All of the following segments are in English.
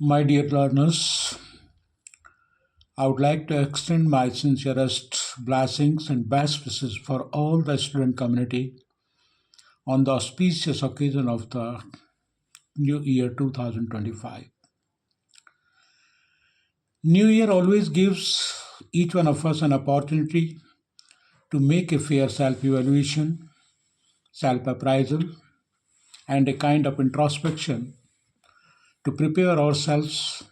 My dear learners, I would like to extend my sincerest blessings and best wishes for all the student community on the auspicious occasion of the new year 2025. New Year always gives each one of us an opportunity to make a fair self evaluation, self appraisal, and a kind of introspection to prepare ourselves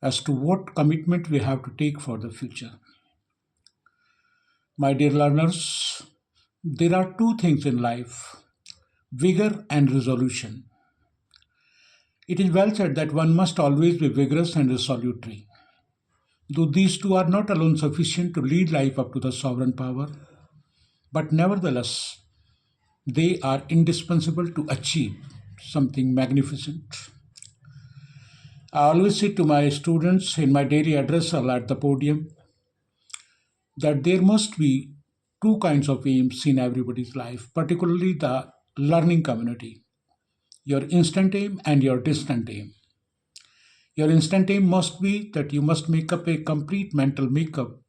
as to what commitment we have to take for the future. My dear learners, there are two things in life: vigor and resolution. It is well said that one must always be vigorous and resolutary. Though these two are not alone sufficient to lead life up to the sovereign power, but nevertheless, they are indispensable to achieve something magnificent. I always say to my students in my daily addressal at the podium that there must be two kinds of aims in everybody's life, particularly the learning community: your instant aim and your distant aim. Your instant aim must be that you must make up a complete mental makeup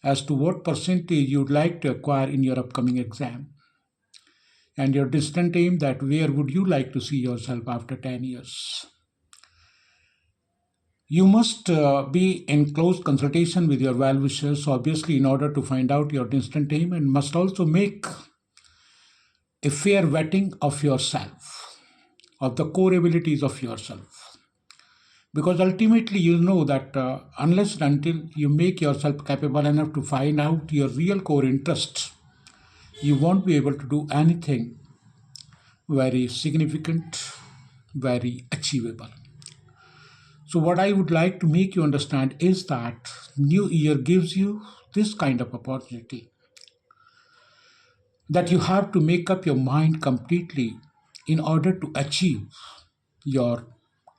as to what percentage you'd like to acquire in your upcoming exam. And your distant aim, that where would you like to see yourself after 10 years. You must be in close consultation with your well wishers, obviously, in order to find out your distant aim, and must also make a fair vetting of yourself, of the core abilities of yourself. Because ultimately, you know that unless and until you make yourself capable enough to find out your real core interests, you won't be able to do anything very significant, very achievable. So, what I would like to make you understand is that New Year gives you this kind of opportunity, that you have to make up your mind completely in order to achieve your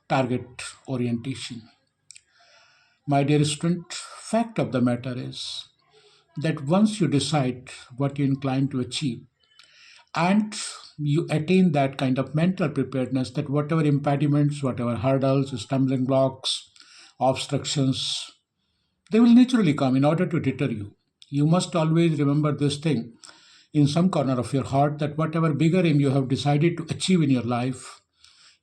target orientation. My dear student, fact of the matter is that once you decide what you're inclined to achieve and you attain that kind of mental preparedness, that whatever impediments, whatever hurdles, stumbling blocks, obstructions, they will naturally come in order to deter you. You must always remember this thing in some corner of your heart, that whatever bigger aim you have decided to achieve in your life,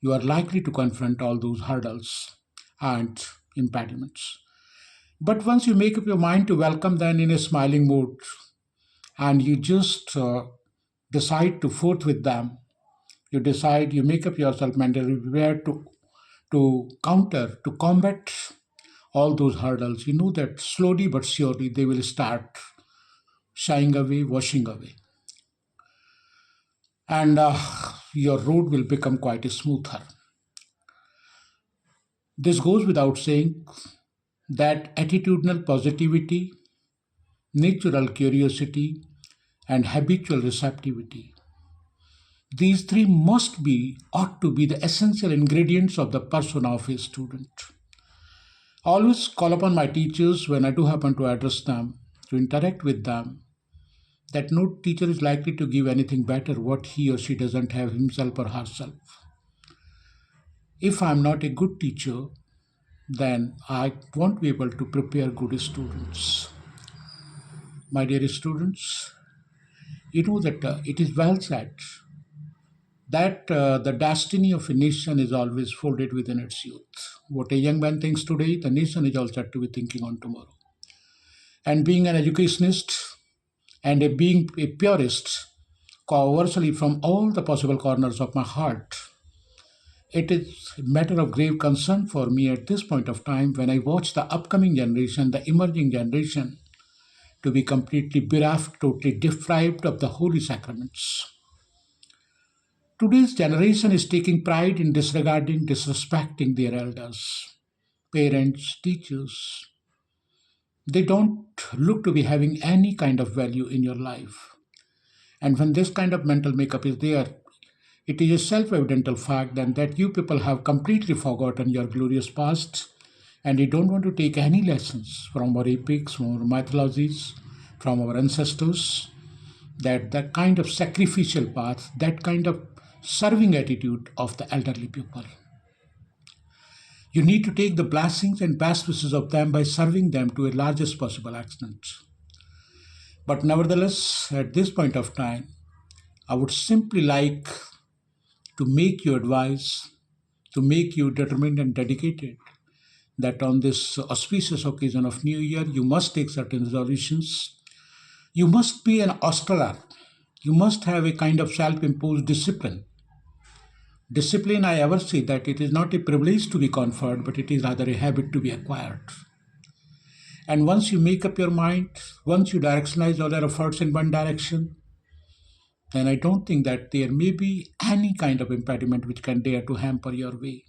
you are likely to confront all those hurdles and impediments. But once you make up your mind to welcome them in a smiling mood, and you just decide to forth with them, you decide, you make up yourself mentally prepared to counter, to combat all those hurdles. You know that slowly but surely they will start shying away, washing away, and your road will become quite smoother. This goes without saying that attitudinal positivity, natural curiosity, and habitual receptivity, these three must be, ought to be the essential ingredients of the persona of a student. I always call upon my teachers when I do happen to address them, to interact with them, that no teacher is likely to give anything better what he or she doesn't have himself or herself. If I'm not a good teacher, then I won't be able to prepare good students. My dear students, you know that it is well said that the destiny of a nation is always folded within its youth. What a young man thinks today, the nation is also to be thinking on tomorrow. And being an educationist and being a purist, conversely from all the possible corners of my heart, it is a matter of grave concern for me at this point of time when I watch the upcoming generation, the emerging generation, to be completely bereft, totally deprived of the holy sacraments. Today's generation is taking pride in disregarding, disrespecting their elders, parents, teachers. They don't look to be having any kind of value in your life. And when this kind of mental makeup is there, it is a self evident fact then that you people have completely forgotten your glorious past, and you don't want to take any lessons from our epics, from our mythologies, from our ancestors, that kind of sacrificial path, that kind of serving attitude of the elderly people. You need to take the blessings and best wishes of them by serving them to a largest possible extent. But nevertheless, at this point of time, I would simply like to make you advise, to make you determined and dedicated that on this auspicious occasion of New Year, you must take certain resolutions. You must be an austerer. You must have a kind of self imposed discipline. Discipline, I ever say that it is not a privilege to be conferred, but it is rather a habit to be acquired. And once you make up your mind, once you directionalize all your efforts in one direction, then I don't think that there may be any kind of impediment which can dare to hamper your way.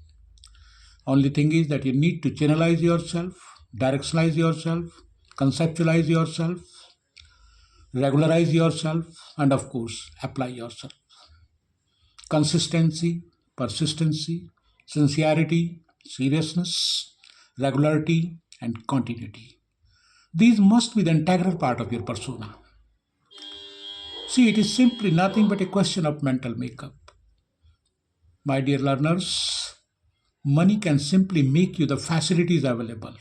Only thing is that you need to channelize yourself, directionalize yourself, conceptualize yourself, regularize yourself, and of course, apply yourself. Consistency, persistency, sincerity, seriousness, regularity, and continuity. These must be the integral part of your persona. See, it is simply nothing but a question of mental makeup. My dear learners, money can simply make you the facilities available,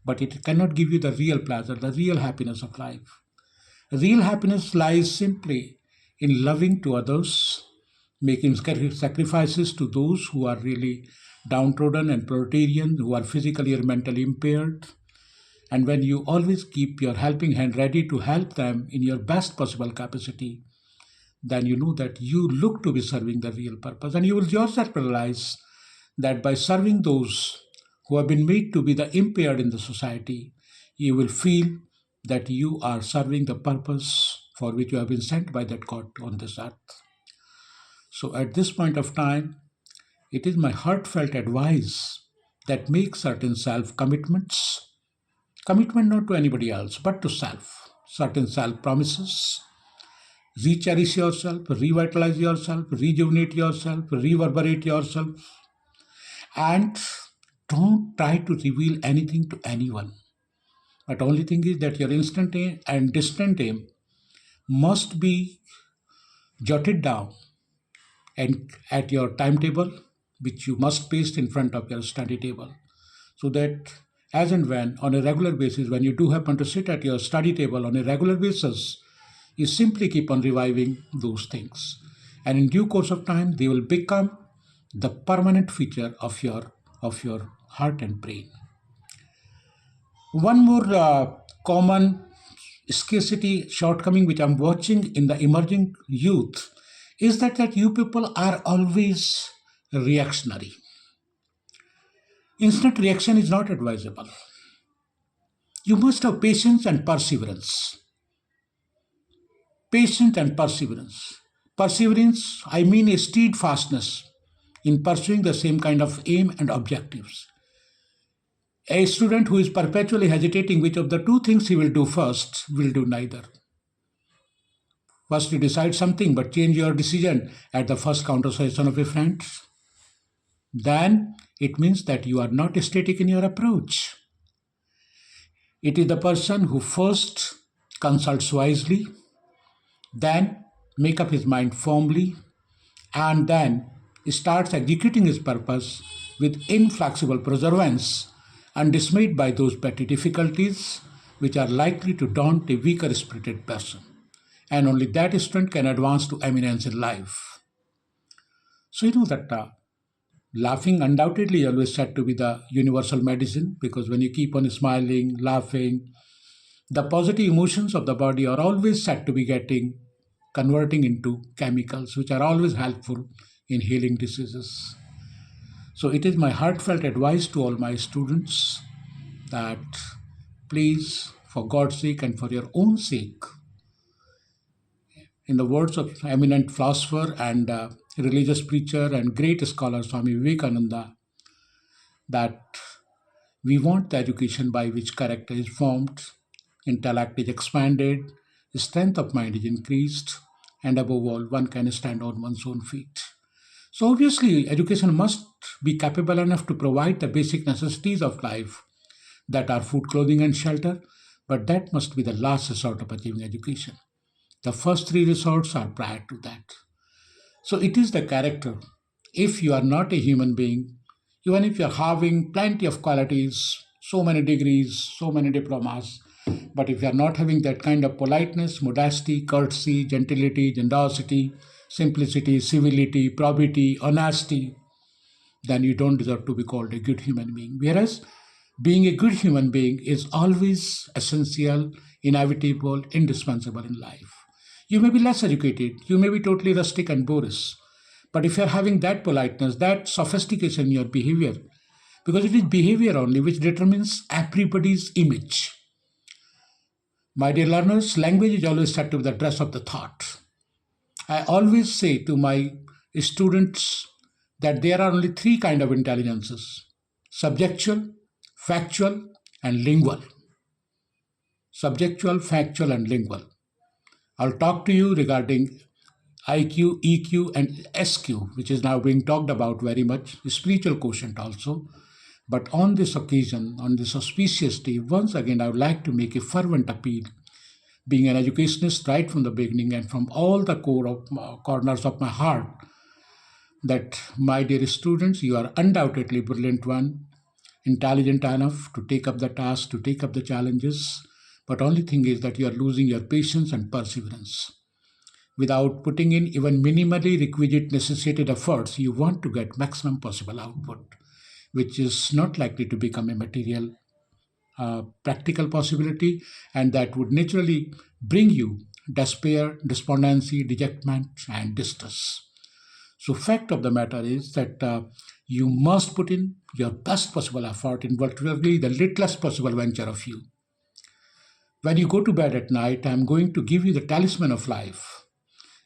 but it cannot give you the real pleasure, the real happiness of life. Real happiness lies simply in loving to others, making sacrifices to those who are really downtrodden and proletarian, who are physically or mentally impaired. And when you always keep your helping hand ready to help them in your best possible capacity, then you know that you look to be serving the real purpose. And you will yourself realize that by serving those who have been made to be the impaired in the society, you will feel that you are serving the purpose for which you have been sent by that God on this earth. So at this point of time, it is my heartfelt advice that make certain self commitments, commitment not to anybody else, but to self, certain self promises, re-cherish yourself, revitalize yourself, rejuvenate yourself, reverberate yourself, and don't try to reveal anything to anyone. But only thing is that your instant aim and distant aim must be jotted down and at your timetable, which you must paste in front of your study table, so that as and when on a regular basis, when you do happen to sit at your study table on a regular basis, you simply keep on reviving those things. And in due course of time, they will become the permanent feature of your heart and brain. One more common scarcity shortcoming which I'm watching in the emerging youth is that you people are always reactionary. Instant reaction is not advisable. You must have patience and perseverance. Patience and perseverance. Perseverance, I mean a steadfastness in pursuing the same kind of aim and objectives. A student who is perpetually hesitating which of the two things he will do first will do neither. First, you decide something but change your decision at the first counter suggestion of a friend. Then it means that you are not static in your approach. It is the person who first consults wisely, then make up his mind firmly, and then starts executing his purpose with inflexible perseverance, undismayed by those petty difficulties which are likely to daunt a weaker spirited person. And only that student can advance to eminence in life. So you know that laughing undoubtedly always said to be the universal medicine, because when you keep on smiling, laughing, the positive emotions of the body are always said to be getting converting into chemicals which are always helpful in healing diseases. So it is my heartfelt advice to all my students that please, for God's sake and for your own sake, in the words of eminent philosopher and religious preacher and great scholar Swami Vivekananda, that we want the education by which character is formed, intellect is expanded, strength of mind is increased, and above all, one can stand on one's own feet. So, obviously, education must be capable enough to provide the basic necessities of life that are food, clothing, and shelter, but that must be the last resort of achieving education. The first three resorts are prior to that. So, it is the character. If you are not a human being, Even if you're having plenty of qualities, so many degrees, so many diplomas, but if you're not having that kind of politeness, modesty, courtesy, gentility, generosity, simplicity, civility, probity, honesty, then you don't deserve to be called a good human being. Whereas being a good human being is always essential, inevitable, indispensable in life. You may be less educated, you may be totally rustic and boorish, but if you're having that politeness, that sophistication in your behavior, because it is behavior only which determines everybody's image. My dear learners, language is always said to be the dress of the thought. I always say to my students that there are only three kind of intelligences: subjectual, factual, and lingual. Subjectual, factual, and lingual. I'll talk to you regarding IQ, EQ, and SQ, which is now being talked about very much, spiritual quotient also. But on this occasion, on this auspicious day, once again, I would like to make a fervent appeal, being an educationist right from the beginning and from all the corners of my heart, that my dear students, you are undoubtedly brilliant one, intelligent enough to take up the task, to take up the challenges. But only thing is that you are losing your patience and perseverance. Without putting in even minimally requisite necessitated efforts, you want to get maximum possible output, which is not likely to become a material practical possibility, and that would naturally bring you despair, despondency, dejectment, and distress. So, fact of the matter is that you must put in your best possible effort in virtually the littlest possible venture of you. When you go to bed at night, I'm going to give you the talisman of life.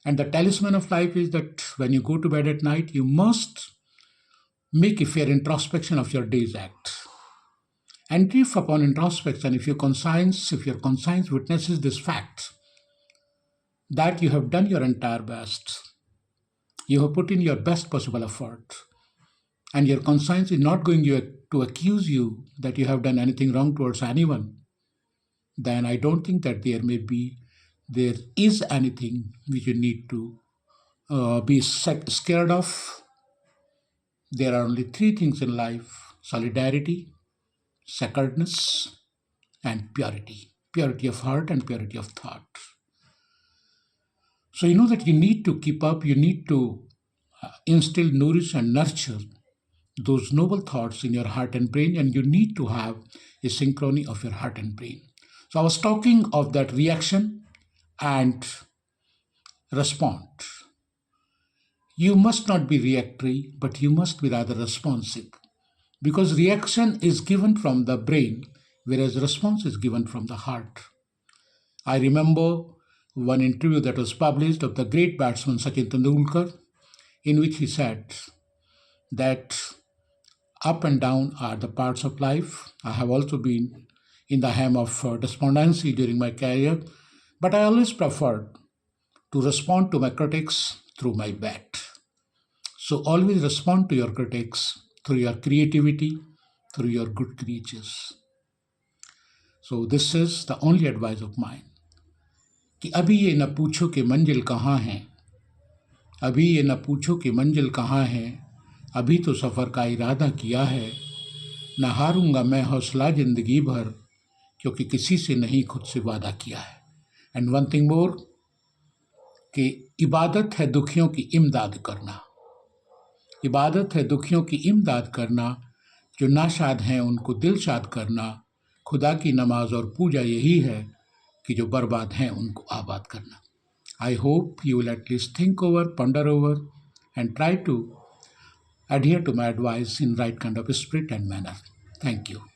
And the talisman of life is that when you go to bed at night, you must make a fair introspection of your day's act. And if upon introspection, if your conscience witnesses this fact, that you have done your entire best, you have put in your best possible effort, and your conscience is not going to accuse you that you have done anything wrong towards anyone, then I don't think that there is anything which you need to be scared of. There are only three things in life: solidarity, sacredness, and purity. Purity of heart and purity of thought. So you know that you need to keep up, you need to instill, nourish, and nurture those noble thoughts in your heart and brain, and you need to have a synchrony of your heart and brain. So I was talking of that reaction and respond. You must not be reactory, but you must be rather responsive, because reaction is given from the brain, whereas response is given from the heart. I remember one interview that was published of the great batsman Sachin Tendulkar, in which he said that up and down are the parts of life. I have also been in the hem of despondency during my career, but I always preferred to respond to my critics through my bat. So always respond to your critics through your creativity, through your good creatures. So this is the only advice of mine, कि अभी ये न पूछो कि मंजिल कहाँ है, अभी ये न पूछो कि मंजिल कहाँ है, अभी तो सफ़र का इरादा किया है, न हारूंगा मैं हौसला ज़िंदगी भर, क्योंकि किसी से नहीं खुद से वादा किया है. एंड वन थिंग मोर, कि इबादत है दुखियों की इमदाद करना, इबादत है दुखियों की इमदाद करना, जो नाशाद हैं उनको दिल शाद करना, खुदा की नमाज और पूजा यही है कि जो बर्बाद हैं उनको आबाद करना. I hope you will at least think over, ponder over, and try to adhere to my advice in right kind of spirit and manner. Thank you.